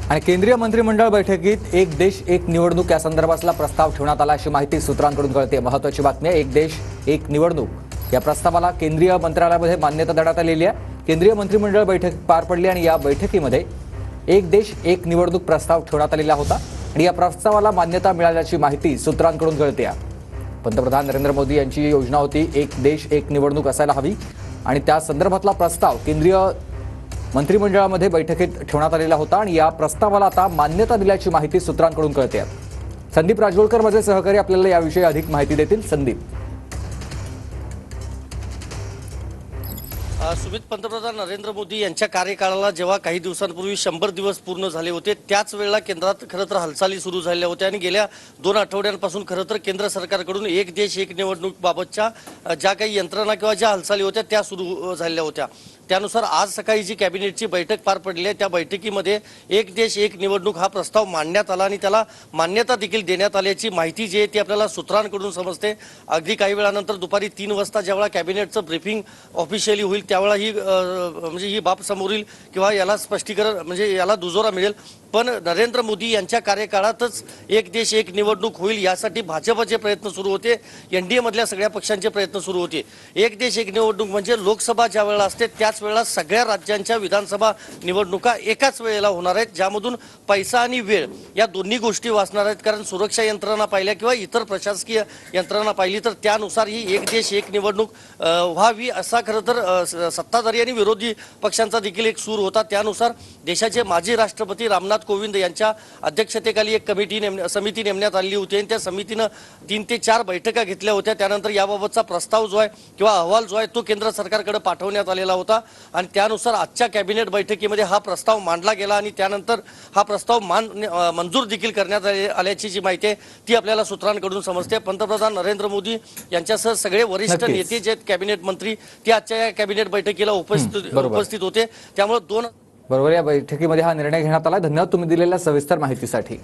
आणि केंद्रीय मंत्रिमंडळ बैठकीत एक देश एक निवडणूक या संदर्भातला प्रस्ताव ठेवण्यात आला अशी माहिती सूत्रांकडून कळते। महत्त्वाची बातमी आहे, एक देश एक निवडणूक या प्रस्तावाला केंद्रीय मंत्रालयामध्ये मान्यता देण्यात आलेली आहे। केंद्रीय मंत्रिमंडळ बैठक पार पडली आणि या बैठकीमध्ये एक देश एक निवडणूक प्रस्ताव ठेवण्यात आलेला होता आणि या प्रस्तावाला मान्यता मिळाल्याची माहिती सूत्रांकडून कळते। पंतप्रधान नरेंद्र मोदी यांची योजना होती एक देश एक निवडणूक असायला हवी आणि त्या संदर्भातला प्रस्ताव केंद्रीय मंत्रिमंडळामध्ये बैठकीत ठेवण्यात आलेला होता आणि या प्रस्तावाला आता मान्यता दिल्याची माहिती सूत्रांकडून कळते। संदीप राजोळकर माझे सहकारी आपल्याला याविषयी अधिक माहिती देतील। संदीप, सुमित, पंतप्रधान नरेंद्र मोदी यांच्या कार्यकाळाला जेव्हा काही दिवसांपूर्वी 100 दिवस पूर्ण झाले होते त्याच वेळेला केंद्रात खरं तर हालचाली सुरू झाल्या होत्या आणि गेल्या 2 आठवड्यांपासून खरं तर केंद्र सरकारकडून एक देश एक निवडणूक बाबतच्या ज्या काही यंत्रणा किंवा ज्या हालचाली होत्या त्या सुरू झालेल्या होत्या। त्यानुसार आज सकाळी जी कॅबिनेटची बैठक पार पडली आहे त्या बैठकीमध्ये एक देश एक निवडणूक हा प्रस्ताव मांडण्यात आला आणि त्याला मान्यता देखील देण्यात आल्याची माहिती जी आहे ती आपल्याला सूत्रांकडून समजते। अगदी काही वेळानंतर दुपारी 3 वाजता ज्यावेळा कॅबिनेटचं ब्रीफिंग ऑफिशियली होईल त्यावेळा ही बाब समोर येईल किंवा याला स्पष्टीकरण म्हणजे याला दुजोरा मिळेल। पण नरेंद्र मोदी यांच्या कार्यकाळातच एक देश एक निवडणूक होईल यासाठी भाजपचे प्रयत्न सुरू होते, एनडीए मधल्या सगळ्या पक्षांचे प्रयत्न सुरू होते। एक देश एक निवडणूक म्हणजे लोकसभा ज्या वेळेला असते त्याच वेळेला सगळ्या राज्यांच्या विधानसभा निवडणुका एकाच वेळेला होणार आहेत, ज्यामधून पैसा आणि वेळ या दोन्ही गोष्टी वाचणार आहेत। कारण सुरक्षा यंत्रणा पाहिल्या किंवा इतर प्रशासकीय यंत्रणा पाहिली तर त्यानुसार ही एक देश एक निवडणूक व्हावी असा खरं तर सत्ताधारी आणि विरोधी पक्षांचा देखील एक सूर होता। त्यानुसार देशाचे माजी राष्ट्रपती रामनाथ कोविंद यांच्या अध्यक्षतेखाली एक समिती नेमण्यात आली होती आणि त्या समितीनं 3 ते 4 बैठका घेतल्या होत्या। त्यानंतर याबाबतचा प्रस्ताव जो आहे किंवा अहवाल जो आहे तो केंद्र सरकारकडे पाठवण्यात आलेला होता आणि त्यानुसार आजच्या कॅबिनेट बैठकीमध्ये हा प्रस्ताव मांडला गेला आणि त्यानंतर हा प्रस्ताव मंजूर देखील करण्यात आल्याची जी माहिती आहे ती आपल्याला सूत्रांकडून समजते। पंतप्रधान नरेंद्र मोदी यांच्यासह सगळे वरिष्ठ नेते जे कॅबिनेट मंत्री ते आजच्या या कॅबिनेट बैठकीला उपस्थित होते। त्यामुळे बरोबर, या बैठकीमध्ये हा निर्णय घेण्यात आला। धन्यवाद तुम्ही दिलेल्या सविस्तर माहितीसाठी।